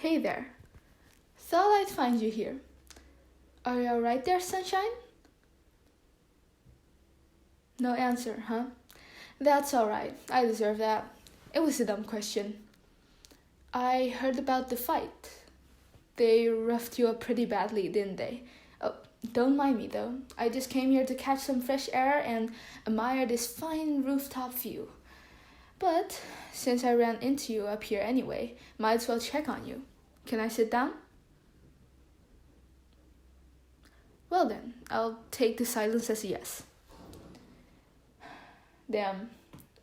Hey there. Thought I'd find you here. Are you alright there, sunshine? No answer, huh? That's alright. I deserve that. It was a dumb question. I heard about the fight. They roughed you up pretty badly, didn't they? Oh, don't mind me though. I just came here to catch some fresh air and admire this fine rooftop view. But since I ran into you up here anyway, might as well check on you. Can I sit down? Well then, I'll take the silence as a yes. Damn,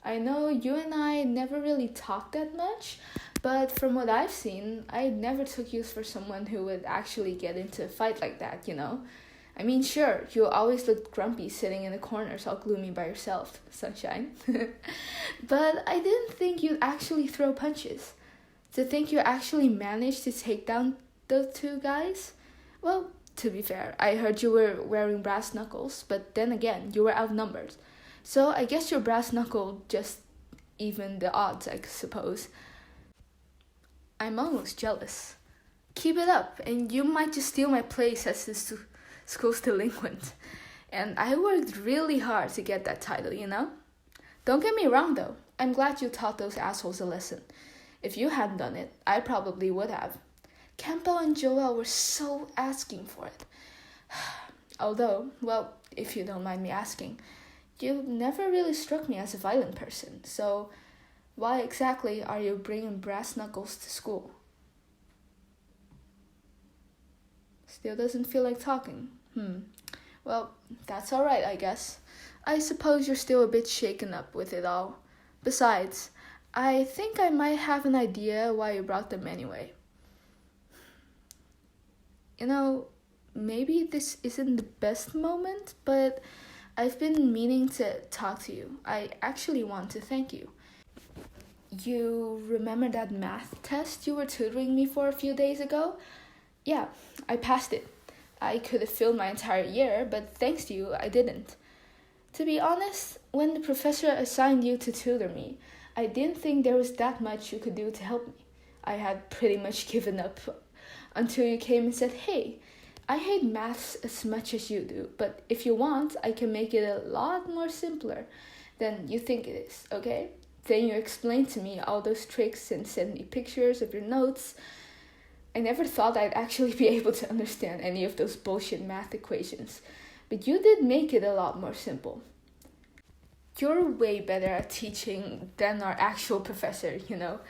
I know you and I never really talked that much, but from what I've seen, I never took you for someone who would actually get into a fight like that, you know? I mean, sure, you always looked grumpy sitting in the corners all gloomy by yourself, sunshine. But I didn't think you'd actually throw punches. To think you actually managed to take down those two guys? Well, to be fair, I heard you were wearing brass knuckles, but then again, you were outnumbered. So I guess your brass knuckle just evened the odds, I suppose. I'm almost jealous. Keep it up, and you might just steal my place as the school's delinquent. And I worked really hard to get that title, you know? Don't get me wrong though, I'm glad you taught those assholes a lesson. If you hadn't done it, I probably would have. Campbell and Joel were so asking for it. Although, well, if you don't mind me asking, you never really struck me as a violent person, so why exactly are you bringing brass knuckles to school? Still doesn't feel like talking. Well, that's alright, I guess. I suppose you're still a bit shaken up with it all. Besides, I think I might have an idea why you brought them anyway. You know, maybe this isn't the best moment, but I've been meaning to talk to you. I actually want to thank you. You remember that math test you were tutoring me for a few days ago? Yeah, I passed it. I could have failed my entire year, but thanks to you, I didn't. To be honest, when the professor assigned you to tutor me, I didn't think there was that much you could do to help me. I had pretty much given up until you came and said, hey, I hate maths as much as you do, but if you want, I can make it a lot more simpler than you think it is, okay? Then you explained to me all those tricks and sent me pictures of your notes. I never thought I'd actually be able to understand any of those bullshit math equations, but you did make it a lot more simple. You're way better at teaching than our actual professor, you know.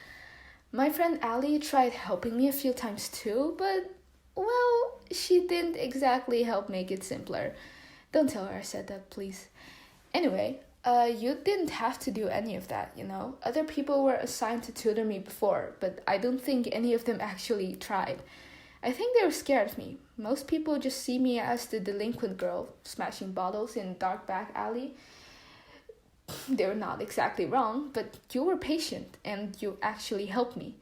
My friend Allie tried helping me a few times too, but, well, she didn't exactly help make it simpler. Don't tell her I said that, please. Anyway, you didn't have to do any of that, you know. Other people were assigned to tutor me before, but I don't think any of them actually tried. I think they were scared of me. Most people just see me as the delinquent girl smashing bottles in a dark back alley. They were not exactly wrong, but you were patient and you actually helped me.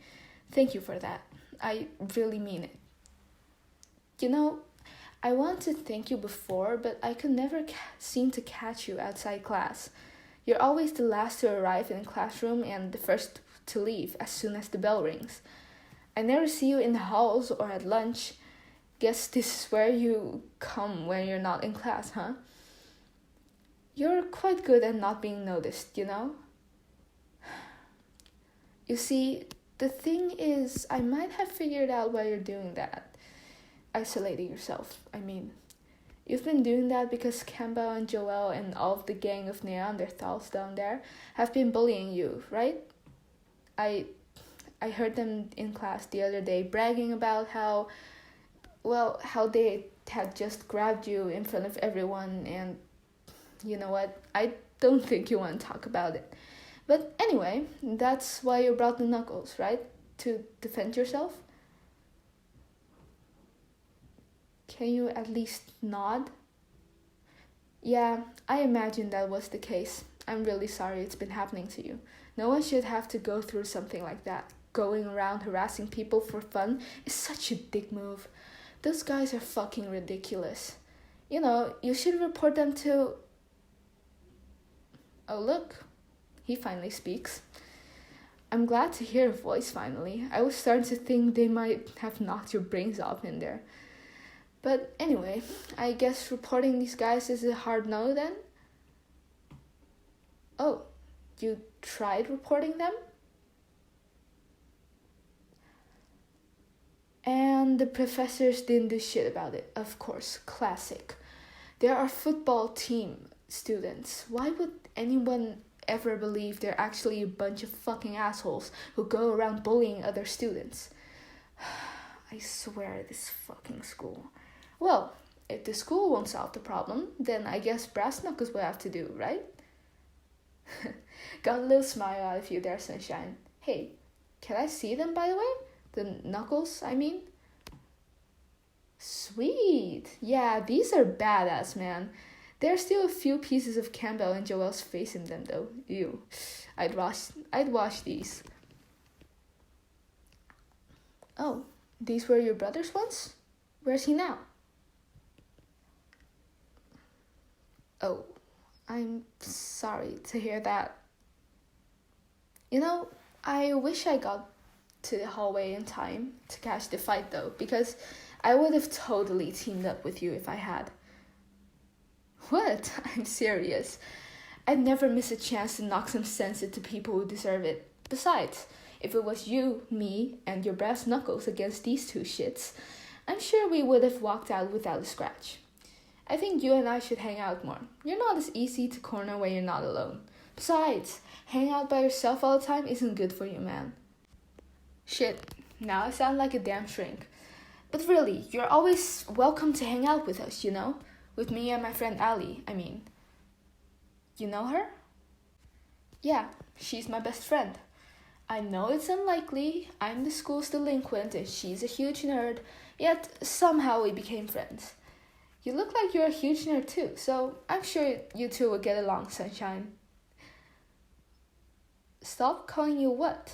Thank you for that. I really mean it. You know, I wanted to thank you before, but I could never seem to catch you outside class. You're always the last to arrive in the classroom and the first to leave as soon as the bell rings. I never see you in the halls or at lunch. Guess this is where you come when you're not in class, huh? You're quite good at not being noticed, you know? You see, the thing is, I might have figured out why you're doing that. Isolating yourself, I mean. You've been doing that because Campbell and Joel and all of the gang of Neanderthals down there have been bullying you, right? I heard them in class the other day bragging about how they had just grabbed you in front of everyone, and you know what? I don't think you want to talk about it. But anyway, that's why you brought the knuckles, right? To defend yourself? Can you at least nod? Yeah, I imagine that was the case. I'm really sorry it's been happening to you. No one should have to go through something like that. Going around harassing people for fun is such a dick move. Those guys are fucking ridiculous. You know, you should report them to... Oh look, he finally speaks. I'm glad to hear a voice finally. I was starting to think they might have knocked your brains off in there. But anyway, I guess reporting these guys is a hard no then? Oh, you tried reporting them? And the professors didn't do shit about it, of course, classic. They are football team students. Why would anyone ever believe they're actually a bunch of fucking assholes who go around bullying other students? I swear, this fucking school. Well, if the school won't solve the problem, then I guess brass knuckles will have to do, right? Got a little smile out of you there, Sunshine. Hey, can I see them, by the way? The knuckles, I mean? Sweet. Yeah, these are badass, man. There's still a few pieces of Campbell and Joel's face in them, though. Ew. I'd wash these. Oh, these were your brother's ones? Where's he now? Oh, I'm sorry to hear that. You know, I wish I got to the hallway in time to catch the fight, though, because I would have totally teamed up with you if I had. What? I'm serious. I'd never miss a chance to knock some sense into people who deserve it. Besides, if it was you, me, and your brass knuckles against these two shits, I'm sure we would have walked out without a scratch. I think you and I should hang out more. You're not as easy to corner when you're not alone. Besides, hanging out by yourself all the time isn't good for you, man. Shit, now I sound like a damn shrink. But really, you're always welcome to hang out with us, you know? With me and my friend Ali, I mean. You know her? Yeah, she's my best friend. I know it's unlikely, I'm the school's delinquent and she's a huge nerd, yet somehow we became friends. You look like you're a huge nerd too, so I'm sure you two will get along, Sunshine. Stop calling you what?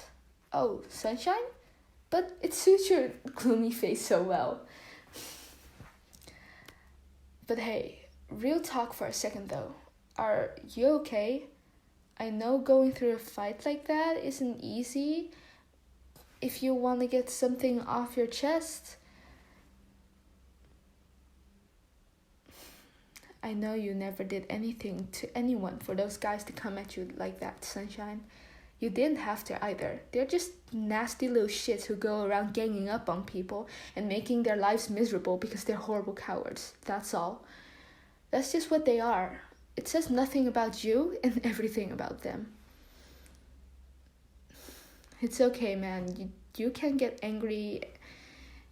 Oh, Sunshine? But it suits your gloomy face so well. But hey, real talk for a second though. Are you okay? I know going through a fight like that isn't easy. If you want to get something off your chest. I know you never did anything to anyone for those guys to come at you like that, Sunshine. You didn't have to either. They're just nasty little shits who go around ganging up on people and making their lives miserable because they're horrible cowards. That's all. That's just what they are. It says nothing about you and everything about them. It's okay, man. You can get angry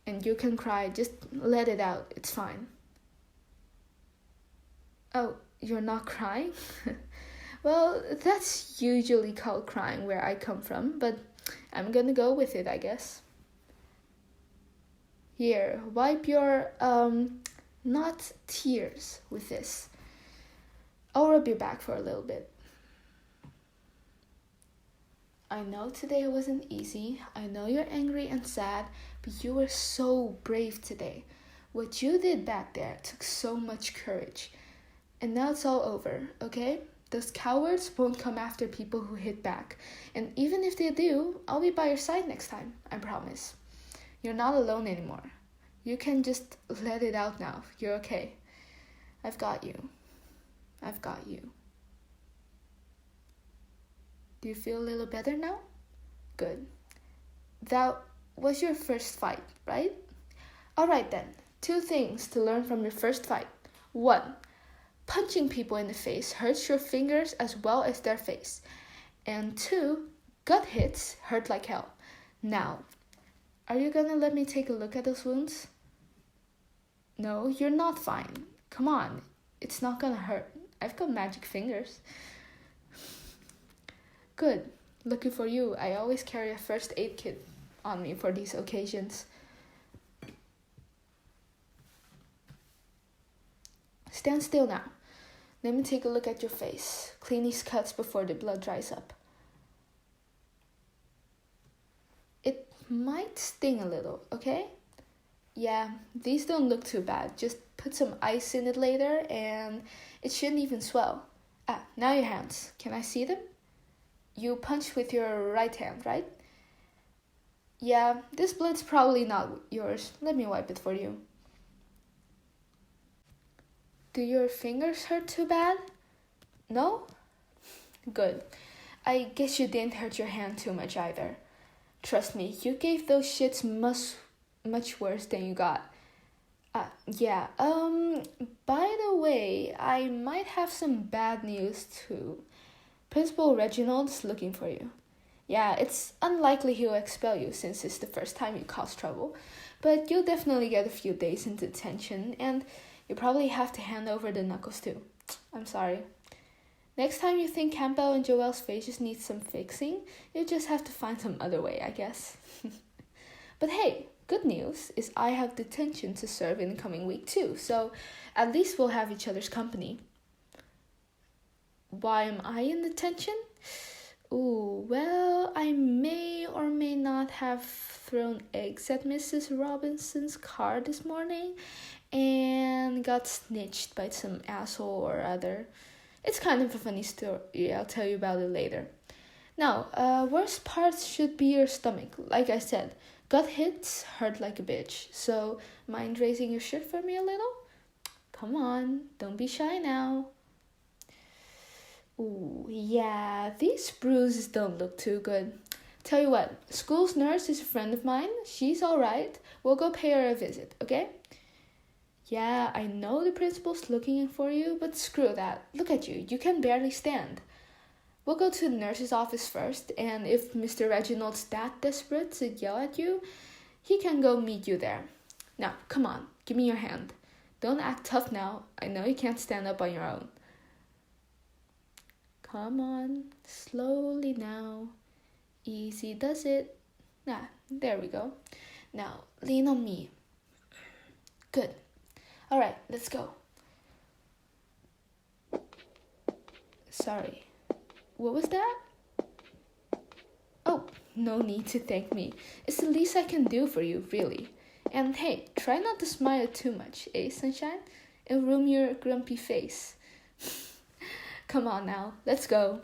and you can cry. Just let it out. It's fine. Oh, you're not crying? Well, that's usually called crying where I come from, but I'm gonna go with it, I guess. Here, wipe your, not tears with this. I'll rub your back for a little bit. I know today wasn't easy. I know you're angry and sad, but you were so brave today. What you did back there took so much courage. And now it's all over, okay? Those cowards won't come after people who hit back. And even if they do, I'll be by your side next time, I promise. You're not alone anymore. You can just let it out now. You're okay. I've got you. I've got you. Do you feel a little better now? Good. That was your first fight, right? Alright then. 2 things to learn from your first fight. 1. Punching people in the face hurts your fingers as well as their face. And 2, gut hits hurt like hell. Now, are you gonna let me take a look at those wounds? No, you're not fine. Come on, it's not gonna hurt. I've got magic fingers. Good. Lucky for you, I always carry a first aid kit on me for these occasions. Stand still now. Let me take a look at your face. Clean these cuts before the blood dries up. It might sting a little, okay? Yeah, these don't look too bad. Just put some ice in it later and it shouldn't even swell. Now your hands. Can I see them? You punch with your right hand, right? Yeah, this blood's probably not yours. Let me wipe it for you. Do your fingers hurt too bad? No? Good. I guess you didn't hurt your hand too much either. Trust me, you gave those shits much worse than you got. Yeah, by the way, I might have some bad news too. Principal Reginald's looking for you. Yeah, it's unlikely he'll expel you since it's the first time you caused trouble, but you'll definitely get a few days in detention, and you probably have to hand over the knuckles too. I'm sorry. Next time you think Campbell and Joel's faces need some fixing, you just have to find some other way, I guess. But hey, good news is I have detention to serve in the coming week too, so at least we'll have each other's company. Why am I in detention? Ooh, well, I may or may not have thrown eggs at Mrs. Robinson's car this morning and got snitched by some asshole or other. It's kind of a funny story, I'll tell you about it later. Now, worst parts should be your stomach. Like I said, gut hits hurt like a bitch, so mind raising your shirt for me a little? Come on, don't be shy now. Ooh, yeah, these bruises don't look too good. Tell you what, school's nurse is a friend of mine. She's alright. We'll go pay her a visit, okay? Yeah, I know the principal's looking for you, but screw that. Look at you, you can barely stand. We'll go to the nurse's office first, and if Mr. Reginald's that desperate to yell at you, he can go meet you there. Now, come on, give me your hand. Don't act tough now. I know you can't stand up on your own. Come on, slowly now. Easy does it. There we go. Now, lean on me. Good. Alright, let's go. Sorry. What was that? Oh, no need to thank me. It's the least I can do for you, really. And hey, try not to smile too much, eh, sunshine? It'll ruin your grumpy face. Come on now, let's go.